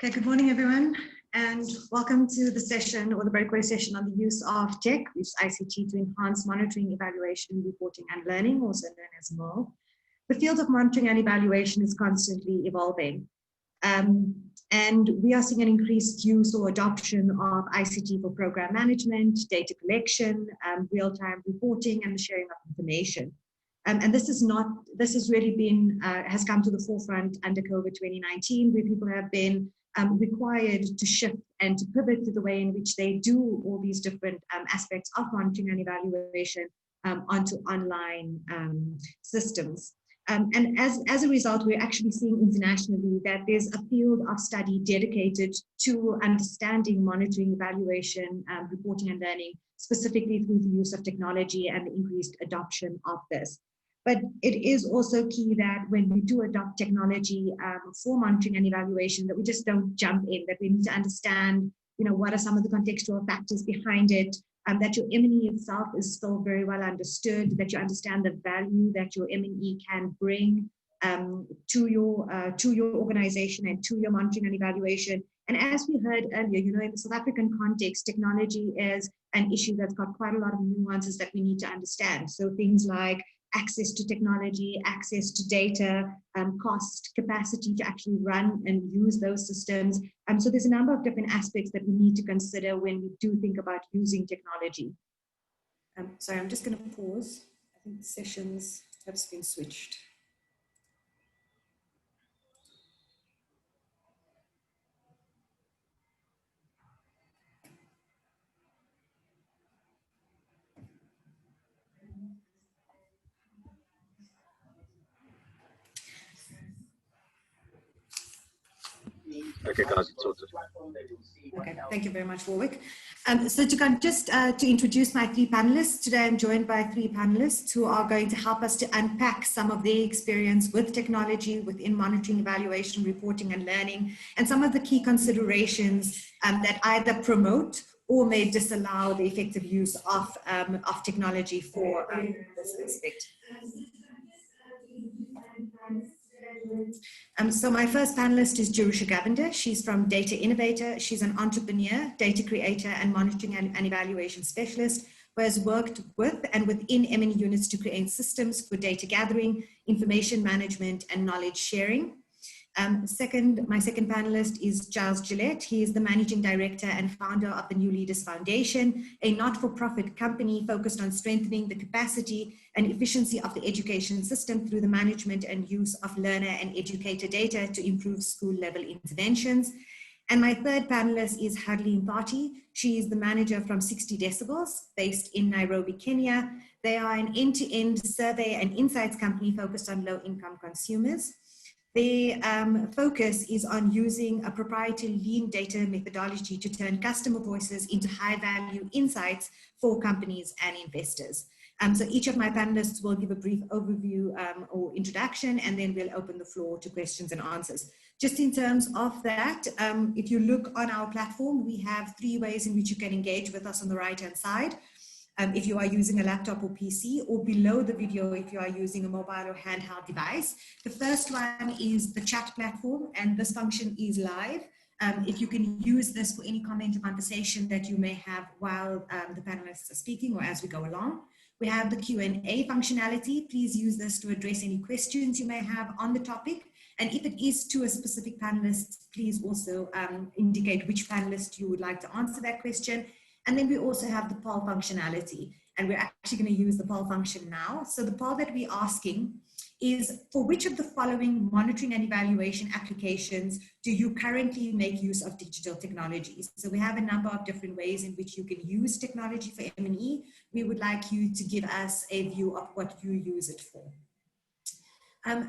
Okay, good morning, everyone, and welcome to the session or the breakaway session on the use of tech, which is ICT, to enhance monitoring, evaluation, reporting, and learning, also known as MORE. The field of monitoring and evaluation is constantly evolving, and we are seeing an increased use or adoption of ICT for program management, data collection, real-time reporting, and the sharing of information. And this has really been, has come to the forefront under COVID 2019, where people have been required to shift and to pivot to the way in which they do all these different aspects of monitoring and evaluation onto online systems. And as a result, we're actually seeing internationally that there's a field of study dedicated to understanding monitoring, evaluation, reporting and learning, specifically through the use of technology and the increased adoption of this. But it is also key that when we do adopt technology for monitoring and evaluation, that we just don't jump in, that we need to understand, what are some of the contextual factors behind it, that your M&E itself is still very well understood, that you understand the value that your M&E can bring to your organization and to your monitoring and evaluation. And as we heard earlier, in the South African context, technology is an issue that's got quite a lot of nuances that we need to understand. So things like access to technology, access to data, cost, capacity to actually run and use those systems. So there's a number of different aspects that we need to consider when we do think about using technology. Sorry, I'm just going to pause. I think the sessions have been switched. Okay, guys, it's sorted. Okay, thank you very much, Warwick. So to introduce my three panelists, today I'm joined by three panelists who are going to help us to unpack some of their experience with technology within monitoring, evaluation, reporting, and learning, and some of the key considerations that either promote or may disallow the effective use of technology for this aspect. So my first panelist is Jerusha Govender. She's from Data Innovator. She's an entrepreneur, data creator, and monitoring and evaluation specialist who has worked with and within M&E units to create systems for data gathering, information management, and knowledge sharing. My second panelist is Giles Gillette. He is the managing director and founder of the New Leaders Foundation, a not-for-profit company focused on strengthening the capacity and efficiency of the education system through the management and use of learner and educator data to improve school-level interventions. And my third panelist is Harleen Thati. She is the manager from 60 Decibels, based in Nairobi, Kenya. They are an end-to-end survey and insights company focused on low-income consumers. Their focus is on using a proprietary lean data methodology to turn customer voices into high-value insights for companies and investors. So each of my panelists will give a brief overview or introduction, and then we'll open the floor to questions and answers. Just in terms of that, if you look on our platform, we have three ways in which you can engage with us on the right-hand side. If you are using a laptop or PC, or below the video if you are using a mobile or handheld device. The first one is the chat platform, and this function is live. If you can use this for any comment or conversation that you may have while the panelists are speaking or as we go along. We have the Q&A functionality. Please use this to address any questions you may have on the topic. And if it is to a specific panelist, please also indicate which panelist you would like to answer that question. And then we also have the poll functionality, and we're actually going to use the poll function now. So the poll that we're asking is, for which of the following monitoring and evaluation applications do you currently make use of digital technologies? So we have a number of different ways in which you can use technology for M&E. We would like you to give us a view of what you use it for.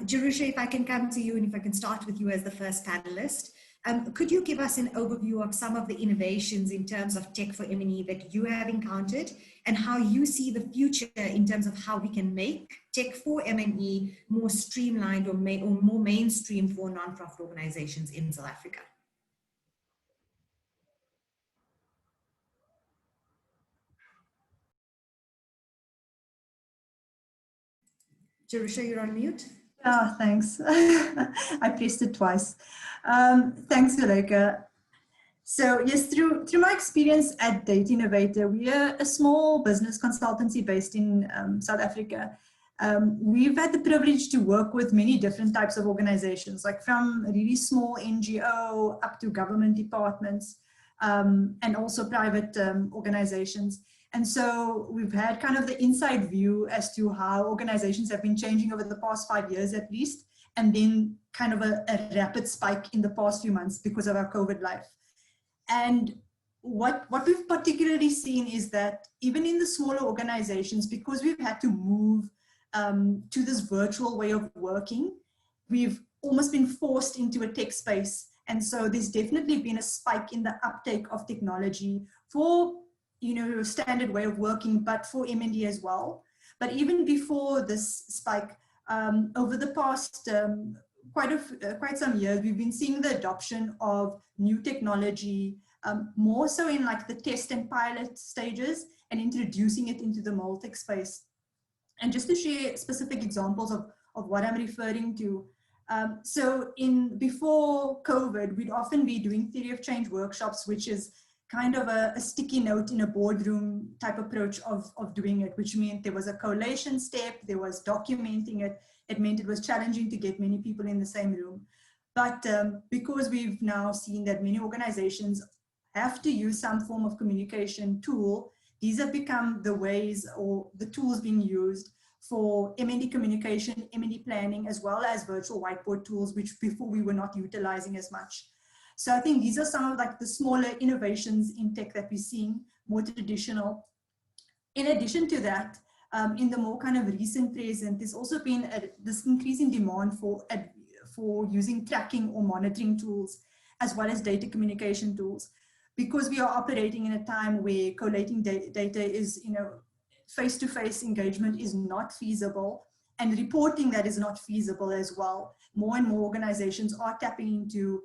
Jerusha, if I can come to you, and if I can start with you as the first panelist. Could you give us an overview of some of the innovations in terms of tech for M&E that you have encountered, and how you see the future in terms of how we can make tech for M&E more streamlined or more mainstream for non-profit organizations in South Africa? Jerusha, you're on mute. Ah, thanks. I pressed it twice. Thanks, Zuleika. So yes, through my experience at Data Innovator, we are a small business consultancy based in South Africa. We've had the privilege to work with many different types of organizations, like from really small NGO up to government departments, and also private organizations. And so we've had kind of the inside view as to how organizations have been changing over the past 5 years at least, and then kind of a rapid spike in the past few months because of our COVID life. And what we've particularly seen is that even in the smaller organizations, because we've had to move to this virtual way of working, we've almost been forced into a tech space. And so there's definitely been a spike in the uptake of technology for, standard way of working, but for M&D as well. But even before this spike, over the past quite some years, we've been seeing the adoption of new technology, more so in like the test and pilot stages, and introducing it into the MolTech space. And just to share specific examples of what I'm referring to. So before COVID, we'd often be doing theory of change workshops, which is kind of a sticky note in a boardroom type approach of doing it, which meant there was a collation step, there was documenting it. It meant it was challenging to get many people in the same room. But because we've now seen that many organizations have to use some form of communication tool, these have become the ways or the tools being used for M&D communication, M&D planning, as well as virtual whiteboard tools, which before we were not utilizing as much. So I think these are some of like the smaller innovations in tech that we're seeing, more traditional. In addition to that, in the more kind of recent present, there's also been this increasing demand for using tracking or monitoring tools, as well as data communication tools, because we are operating in a time where collating data is, face-to-face engagement is not feasible, and reporting that is not feasible as well. More and more organizations are tapping into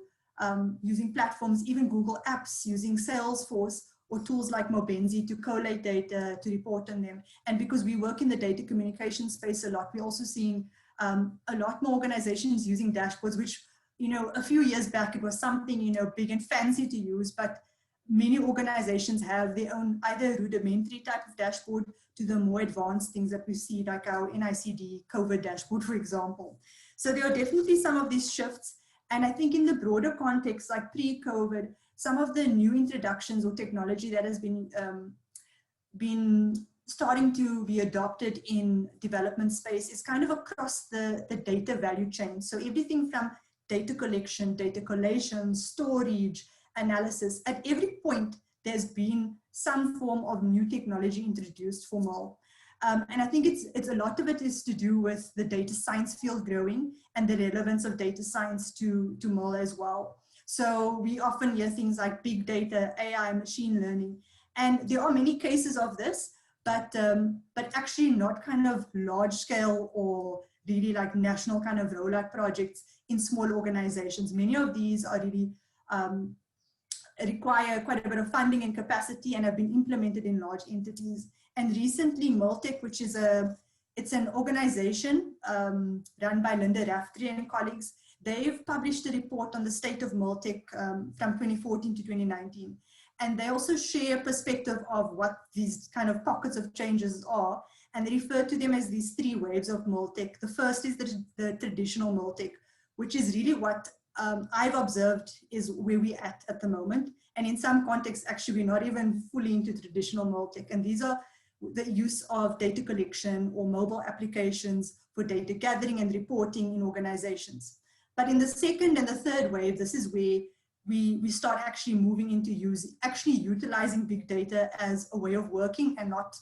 using platforms, even Google Apps, using Salesforce, or tools like Mobenzi to collate data, to report on them. And because we work in the data communication space a lot, we're also seeing a lot more organizations using dashboards, which, a few years back, it was something, big and fancy to use, but many organizations have their own either rudimentary type of dashboard to the more advanced things that we see, like our NICD COVID dashboard, for example. So there are definitely some of these shifts. And I think in the broader context, like pre-COVID, some of the new introductions or technology that has been starting to be adopted in development space is kind of across the data value chain. So everything from data collection, data collation, storage, analysis, at every point, there's been some form of new technology introduced for MOL. And I think it's a lot of it is to do with the data science field growing and the relevance of data science to MOL as well. So we often hear things like big data, AI, machine learning, and there are many cases of this, but actually not kind of large scale or really like national kind of rollout projects in small organizations. Many of these are really require quite a bit of funding and capacity and have been implemented in large entities. And recently, MolTech, which is it's an organization run by Linda Raftery and colleagues, they've published a report on the state of MolTech from 2014 to 2019. And they also share a perspective of what these kind of pockets of changes are. And they refer to them as these 3 waves of MolTech. The first is the traditional MolTech, which is really what I've observed is where we're at the moment. And in some contexts, actually, we're not even fully into traditional MolTech. And these are the use of data collection or mobile applications for data gathering and reporting in organizations. But in the second and the third wave, this is where we start actually moving into actually utilizing big data as a way of working and not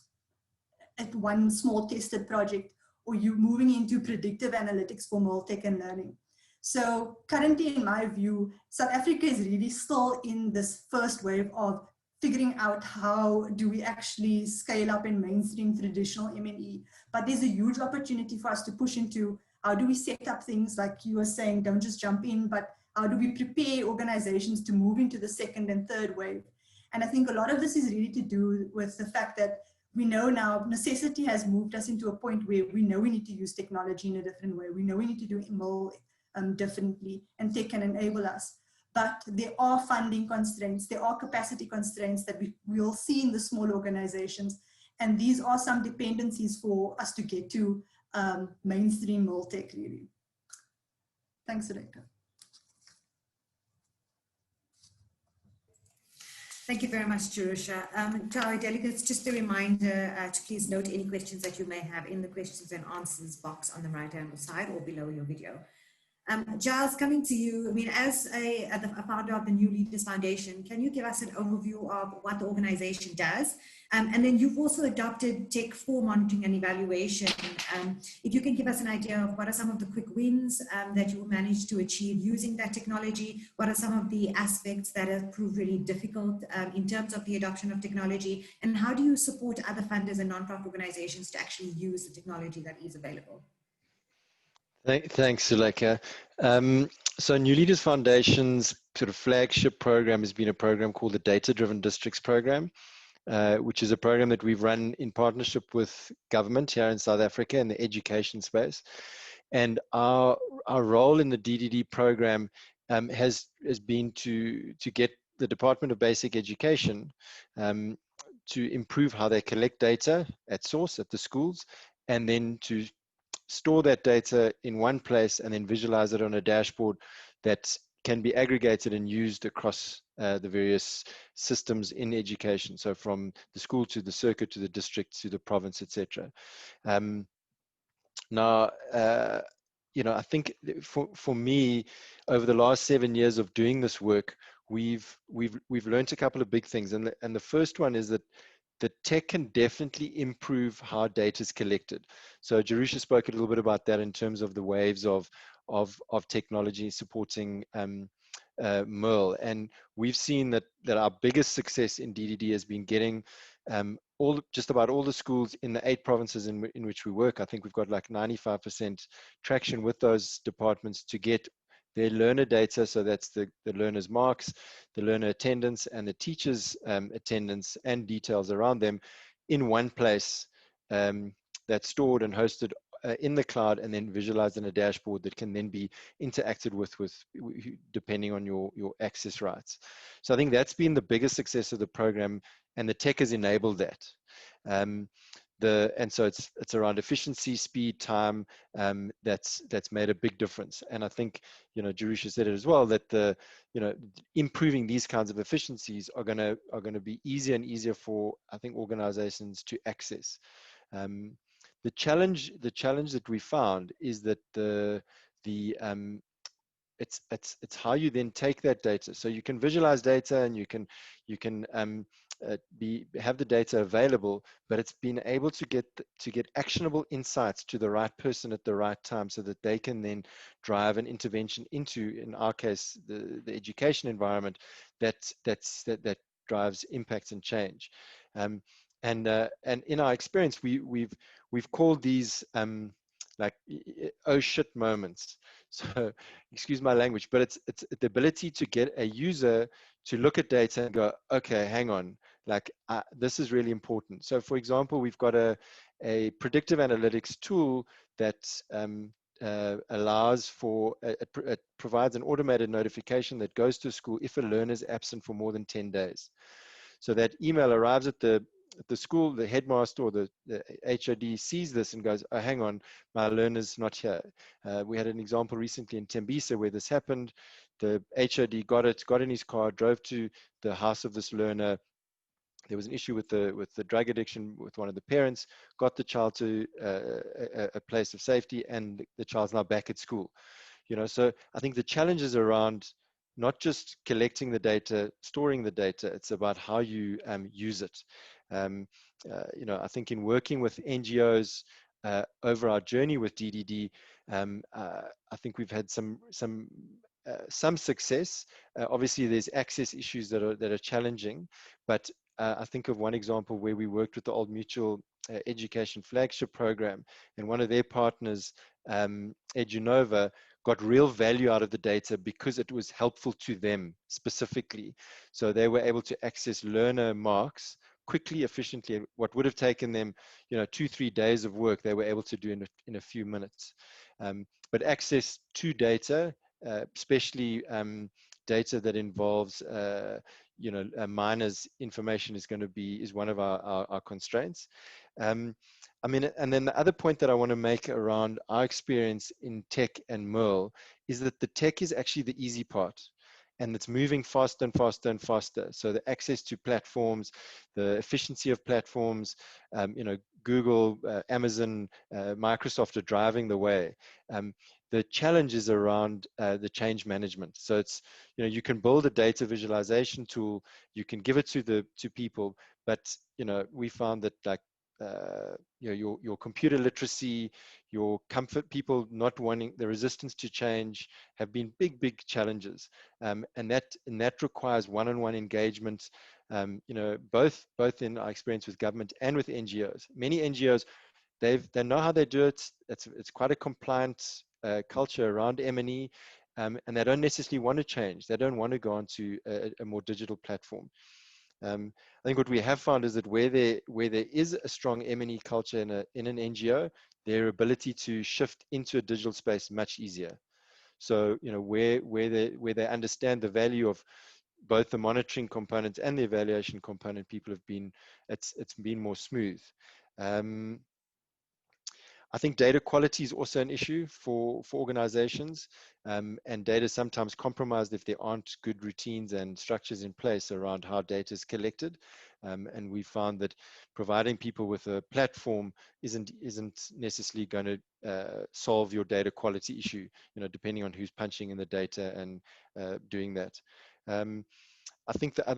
at one small tested project, or you moving into predictive analytics for MolTech and learning. So currently, in my view, South Africa is really still in this first wave of figuring out how do we actually scale up and mainstream traditional M&E. But there's a huge opportunity for us to push into how do we set up things like you were saying, don't just jump in, but how do we prepare organizations to move into the second and third wave? And I think a lot of this is really to do with the fact that we know now necessity has moved us into a point where we know we need to use technology in a different way. We know we need to do it more differently, and tech can enable us. But there are funding constraints, there are capacity constraints that we will see in the small organizations. And these are some dependencies for us to get to mainstream tech, really. Thanks, Rebecca. Thank you very much, Jerusha. To our delegates, just a reminder to please note any questions that you may have in the questions and answers box on the right-hand side or below your video. Giles, coming to you, I mean, as a founder of the New Leaders Foundation, can you give us an overview of what the organization does? And then you've also adopted tech for monitoring and evaluation. If you can give us an idea of what are some of the quick wins that you managed to achieve using that technology, what are some of the aspects that have proved really difficult in terms of the adoption of technology, and how do you support other funders and nonprofit organizations to actually use the technology that is available? Thanks, Zuleika. So New Leaders Foundation's sort of flagship program has been a program called the Data-Driven Districts Program, which is a program that we've run in partnership with government here in South Africa in the education space. And our role in the DDD program has been to get the Department of Basic Education to improve how they collect data at source at the schools, and then to store that data in one place and then visualize it on a dashboard that can be aggregated and used across the various systems in education. So from the school to the circuit to the district to the province, etc. Now, you know, I think for me, over the last 7 years of doing this work, we've learned a couple of big things, and the first one is that the tech can definitely improve how data is collected. So Jerusha spoke a little bit about that in terms of the waves of technology supporting MERL, and we've seen that our biggest success in DDD has been getting just about all the schools in the 8 provinces in which we work. I think we've got like 95% traction with those departments to get their learner data, so that's the learner's marks, the learner attendance, and the teacher's attendance and details around them in one place that's stored and hosted in the cloud, and then visualized in a dashboard that can then be interacted with depending on your access rights. So I think that's been the biggest success of the program, and the tech has enabled that. And so it's around efficiency, speed, time, that's made a big difference. And I think, you know, Jerusha said it as well, that improving these kinds of efficiencies are gonna be easier and easier for, I think, organizations to access. The challenge that we found is that it's how you then take that data. So you can visualize data, and you can have the data available, but it's been able to get actionable insights to the right person at the right time, so that they can then drive an intervention into, in our case, the education environment that drives impact and change. And in our experience, we've called these like oh shit moments. So excuse my language, but it's the ability to get a user to look at data and go, okay, hang on, like this is really important. So for example, we've got a predictive analytics tool that allows for, it provides an automated notification that goes to school if a learner is absent for more than 10 days. So that email arrives at the school, the headmaster or the HOD sees this and goes, oh, hang on, my learner's not here. We had an example recently in Tembisa where this happened. The HOD got in his car, drove to the house of this learner. There was an issue with the drug addiction with one of the parents, got the child to a place of safety, and the child's now back at school. You know, so I think the challenge is around not just collecting the data, storing the data, it's about how you use it. You know, I think in working with NGOs over our journey with DDD, I think we've had some success. Obviously, there's access issues that are challenging, but I think of one example where we worked with the Old Mutual Education Flagship Program, and one of their partners, Edunova, got real value out of the data because it was helpful to them specifically. So they were able to access learner marks quickly, efficiently. What would have taken them, 2-3 days of work, they were able to do in a few minutes. But access to data, especially data that involves, miners' information is one of our constraints. And then the other point that I want to make around our experience in tech and Merle is that the tech is actually the easy part, and it's moving faster and faster and faster. So the access to platforms, the efficiency of platforms, Google, Amazon, Microsoft are driving the way. The challenge is around the change management. So it's, you can build a data visualization tool, you can give it to people, but we found that your computer literacy, your comfort, people not wanting, the resistance to change have been big challenges, and that requires one-on-one engagement. Both in our experience with government and with NGOs. Many NGOs, they know how they do it. It's quite a compliant culture around M&E, and they don't necessarily want to change. They don't want to go onto a more digital platform. I think what we have found is that where there is a strong M&E culture in an NGO, their ability to shift into a digital space much easier. So where they understand the value of both the monitoring component and the evaluation component, people have been, it's been more smooth. I think data quality is also an issue for organizations, and data is sometimes compromised if there aren't good routines and structures in place around how data is collected. And we found that providing people with a platform isn't necessarily going to solve your data quality issue, depending on who's punching in the data and doing that. I think the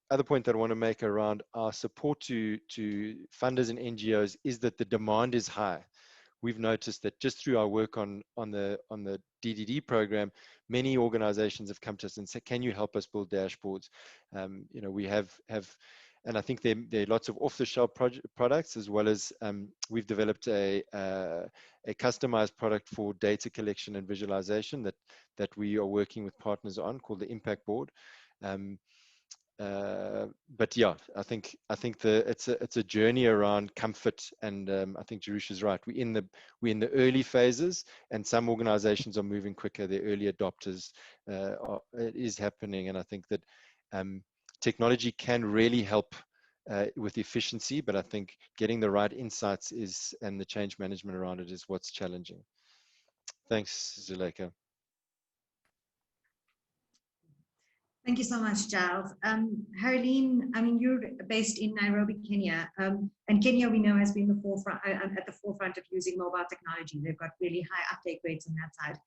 other point that I want to make around our support to funders and NGOs is that the demand is high. We've noticed that just through our work on the DDD program, many organizations have come to us and said, can you help us build dashboards? We have, and I think there are lots of off-the-shelf products, as well as we've developed a customized product for data collection and visualization that we are working with partners on, called the Impact Board. But yeah, I think it's a journey around comfort, and I think Jerusha is right. We're in the early phases, and some organizations are moving quicker. The early adopters, it is happening, and I think that technology can really help with efficiency, but I think getting the right insights and the change management around it is what's challenging. Thanks, Zuleika. Thank you so much, Giles. Harleen, I mean, you're based in Nairobi, Kenya, and Kenya we know has been at the forefront of using mobile technology. They've got really high uptake rates on that side.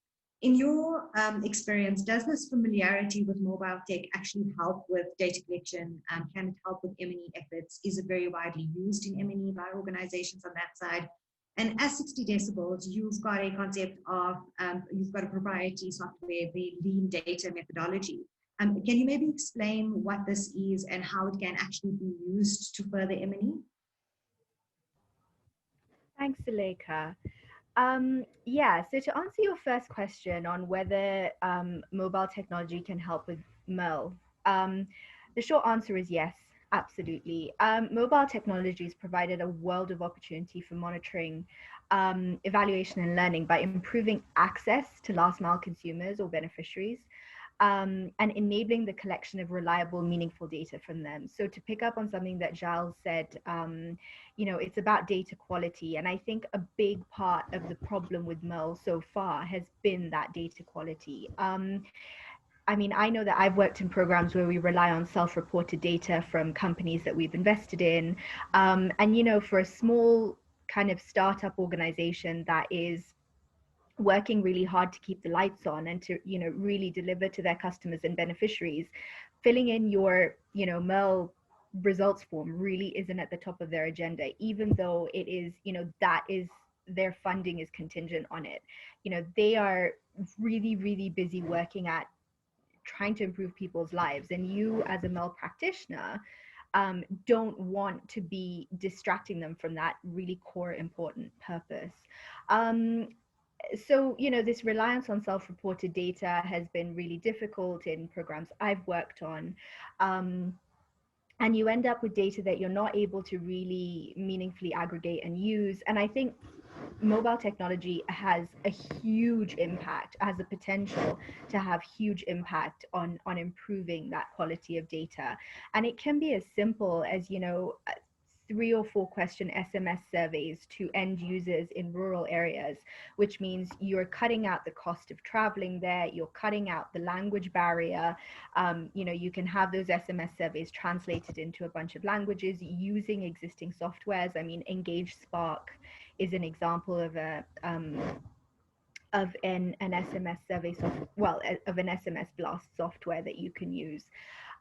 In your experience, does this familiarity with mobile tech actually help with data collection? Can it help with M&E efforts? Is it very widely used in M&E by organizations on that side? And as 60 decibels, you've got a concept of, you've got a proprietary software, the lean data methodology. Can you maybe explain what this is and how it can actually be used to further M&E? Thanks, Zuleika. Yeah, so to answer your first question on whether mobile technology can help with MEL, the short answer is yes, absolutely. Mobile technology has provided a world of opportunity for monitoring, evaluation and learning by improving access to last mile consumers or beneficiaries, and enabling the collection of reliable, meaningful data from them. So to pick up on something that Giles said, it's about data quality. And I think a big part of the problem with MEL so far has been that data quality. I mean, I know that I've worked in programs where we rely on self-reported data from companies that we've invested in. And, for a small kind of startup organization that is working really hard to keep the lights on and to really deliver to their customers and beneficiaries, filling in your MEL results form really isn't at the top of their agenda, even though it is that is their funding is contingent on it. They are really busy working at trying to improve people's lives, and you as a MEL practitioner don't want to be distracting them from that really core important purpose. So, this reliance on self-reported data has been really difficult in programs I've worked on. and you end up with data that you're not able to really meaningfully aggregate and use. And I think mobile technology has a huge impact, has the potential to have huge impact on improving that quality of data. And it can be as simple as, 3 or 4 question SMS surveys to end users in rural areas, which means you're cutting out the cost of traveling there, you're cutting out the language barrier. You can have those SMS surveys translated into a bunch of languages using existing softwares. I mean, Engage Spark is an example of an SMS survey of an SMS blast software that you can use.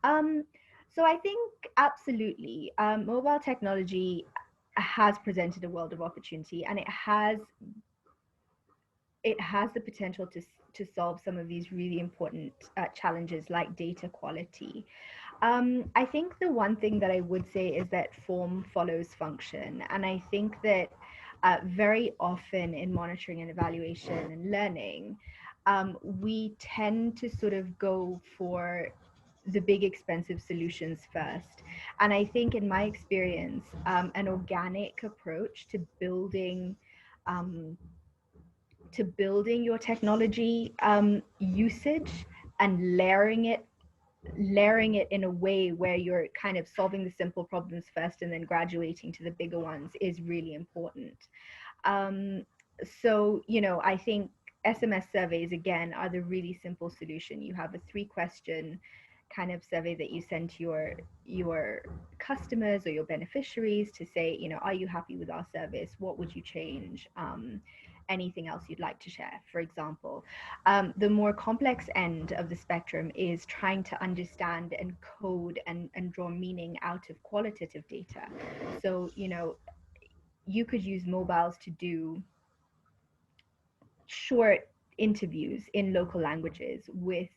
Um, so I think absolutely, mobile technology has presented a world of opportunity, and it has the potential to solve some of these really important challenges like data quality. I think the one thing that I would say is that form follows function. And I think that very often in monitoring and evaluation and learning, we tend to sort of go for the big expensive solutions first. And I think in my experience, an organic approach um, to building your technology usage and layering it in a way where you're kind of solving the simple problems first and then graduating to the bigger ones is really important. Um, I think SMS surveys, again, are the really simple solution. You have a 3 question kind of survey that you send to your customers or your beneficiaries to say, are you happy with our service? What would you change? Anything else you'd like to share, for example. The more complex end of the spectrum is trying to understand and code and draw meaning out of qualitative data. So, you could use mobiles to do short interviews in local languages with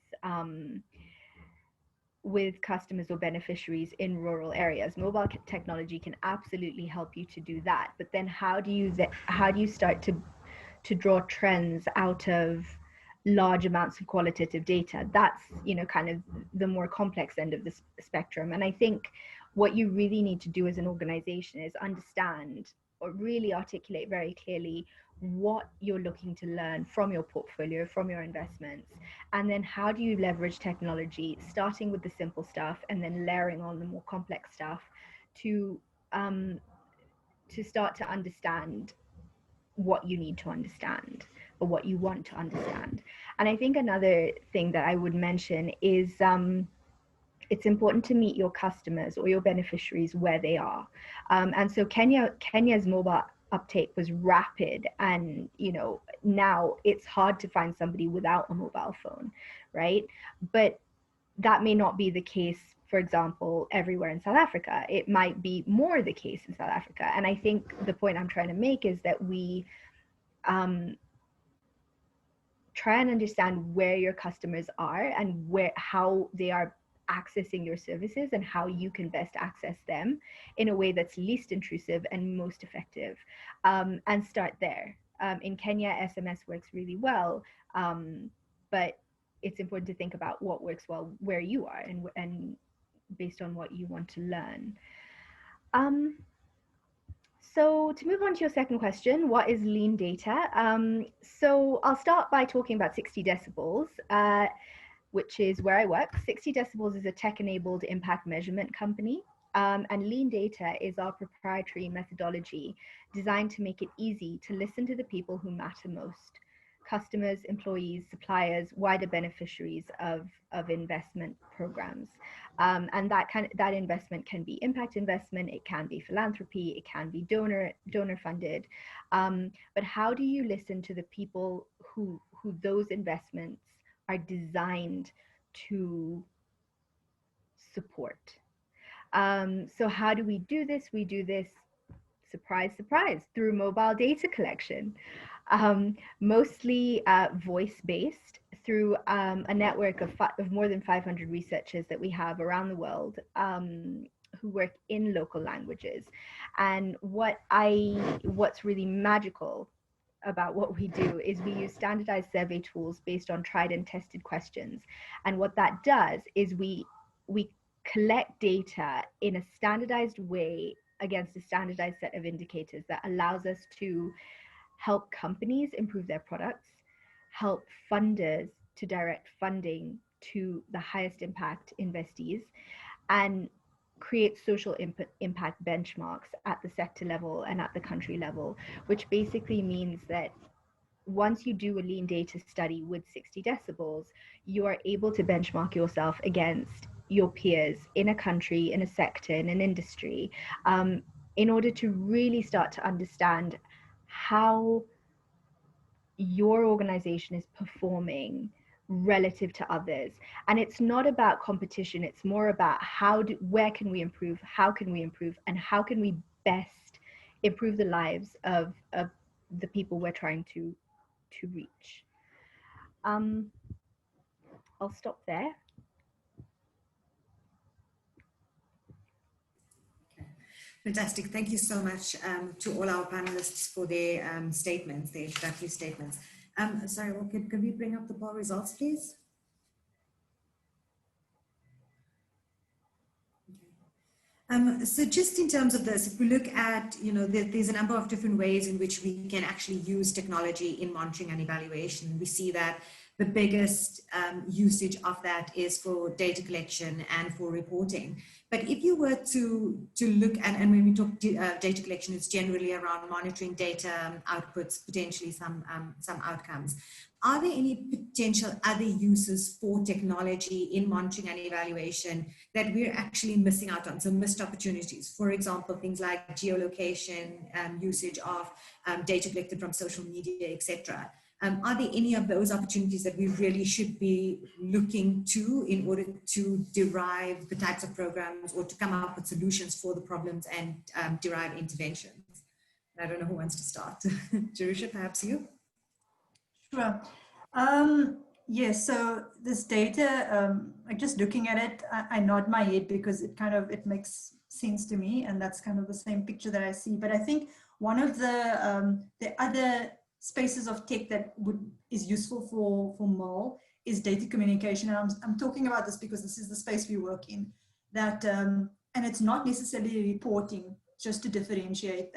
customers or beneficiaries in rural areas. Mobile technology can absolutely help you to do that. But then how do you start to draw trends out of large amounts of qualitative data? That's kind of the more complex end of the spectrum. And I think what you really need to do as an organization is understand or really articulate very clearly what you're looking to learn from your portfolio, from your investments, and then how do you leverage technology, starting with the simple stuff and then layering on the more complex stuff to start to understand what you need to understand or what you want to understand. And I think another thing that I would mention is it's important to meet your customers or your beneficiaries where they are. And so Kenya's mobile uptake was rapid, and now it's hard to find somebody without a mobile phone, right? But that may not be the case, for example, everywhere in South Africa. It might be more the case in South Africa. And I think the point I'm trying to make is that we try and understand where your customers are and how they are accessing your services and how you can best access them in a way that's least intrusive and most effective, and start there. In Kenya, SMS works really well, but it's important to think about what works well where you are and based on what you want to learn. So to move on to your second question, what is lean data? So I'll start by talking about 60 decibels, which is where I work. 60 decibels is a tech-enabled impact measurement company. And lean data is our proprietary methodology designed to make it easy to listen to the people who matter most: customers, employees, suppliers, wider beneficiaries of investment programs. And that investment can be impact investment, it can be philanthropy, it can be donor funded. But how do you listen to the people who those investments are designed to support? So how do we do this? We do this, surprise, surprise, through mobile data collection, mostly voice-based, through a network of more than 500 researchers that we have around the world, who work in local languages. And what's really magical about what we do is we use standardized survey tools based on tried and tested questions. And what that does is we collect data in a standardized way against a standardized set of indicators that allows us to help companies improve their products, help funders to direct funding to the highest impact investees, and create social impact benchmarks at the sector level and at the country level, which basically means that once you do a lean data study with 60 decibels, you are able to benchmark yourself against your peers in a country, in a sector, in an industry, in order to really start to understand how your organization is performing relative to others. And it's not about competition, it's more about where can we improve, how can we improve, and how can we best improve the lives of the people we're trying to reach. I'll stop there. Fantastic. Thank you so much to all our panelists for their statements, their introductory statements. Sorry, well, could we bring up the poll results, please? So just in terms of this, if we look at, there's a number of different ways in which we can actually use technology in monitoring and evaluation. We see that the biggest usage of that is for data collection and for reporting. But if you were to look at, and when we talk data collection, it's generally around monitoring data outputs, potentially some outcomes. Are there any potential other uses for technology in monitoring and evaluation that we're actually missing out on? So missed opportunities, for example, things like geolocation, usage of data collected from social media, etc. Are there any of those opportunities that we really should be looking to in order to derive the types of programs or to come up with solutions for the problems and derive interventions? I don't know who wants to start. Jerusha, perhaps you? Sure. Yes, so this data, just looking at it, I nod my head because it makes sense to me, and that's kind of the same picture that I see. But I think one of the other spaces of tech that is useful for MOL is data communication. And I'm talking about this because this is the space we work in. That and it's not necessarily reporting, just to differentiate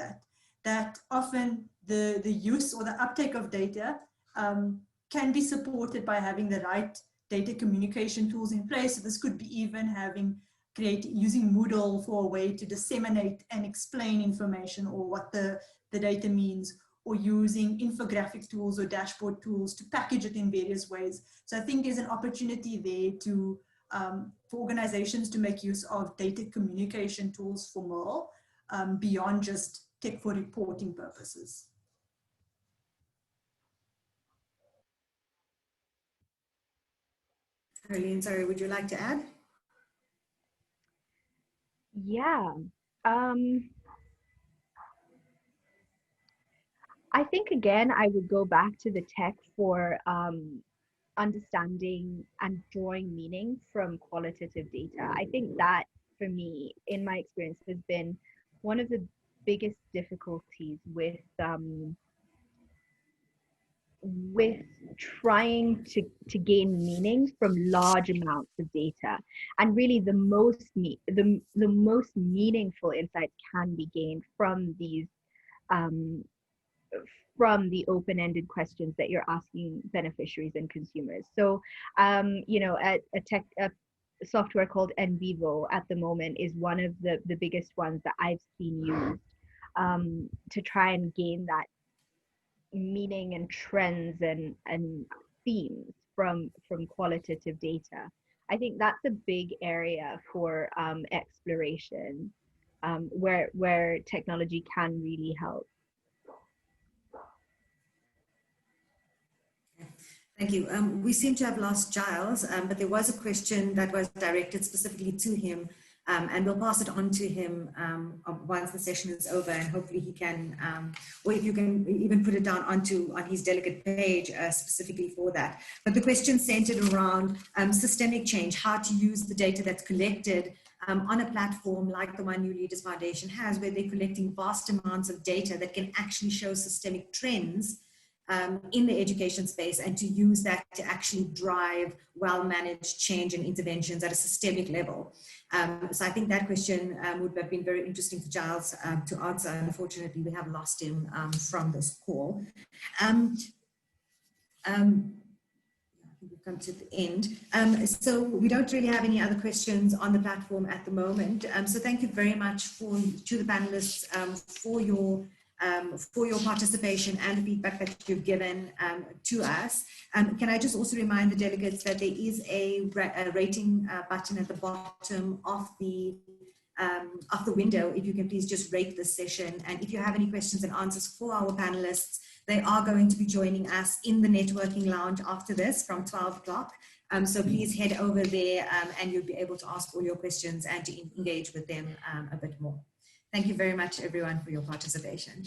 that often the use or the uptake of data can be supported by having the right data communication tools in place. So this could be even using Moodle for a way to disseminate and explain information or what the data means, or using infographic tools or dashboard tools to package it in various ways. So I think there's an opportunity there to for organizations to make use of data communication tools for more beyond just tech for reporting purposes. Arlene, sorry, would you like to add? Yeah. I think, again, I would go back to the tech for understanding and drawing meaning from qualitative data. I think that, for me, in my experience, has been one of the biggest difficulties with trying to gain meaning from large amounts of data. And really the most meaningful insights can be gained from these from the open-ended questions that you're asking beneficiaries and consumers. So a software called NVivo at the moment is one of the biggest ones that I've seen used to try and gain that meaning and trends and themes from qualitative data. I think that's a big area for exploration, where technology can really help. Thank you. We seem to have lost Giles, but there was a question that was directed specifically to him, and we'll pass it on to him once the session is over, and hopefully he can, or if you can even put it down on his delegate page specifically for that. But the question centered around systemic change, how to use the data that's collected on a platform like the one New Leaders Foundation has, where they're collecting vast amounts of data that can actually show systemic trends in the education space, and to use that to actually drive well-managed change and interventions at a systemic level. So I think that question would have been very interesting for Giles to answer. Unfortunately, we have lost him from this call. We've come to the end. So we don't really have any other questions on the platform at the moment. So thank you very much to the panelists for your participation and the feedback that you've given to us. Can I just also remind the delegates that there is a rating button at the bottom of the window. If you can please just rate this session. And if you have any questions and answers for our panelists, they are going to be joining us in the networking lounge after this from 12 o'clock. So please head over there and you'll be able to ask all your questions and to engage with them a bit more. Thank you very much, everyone, for your participation.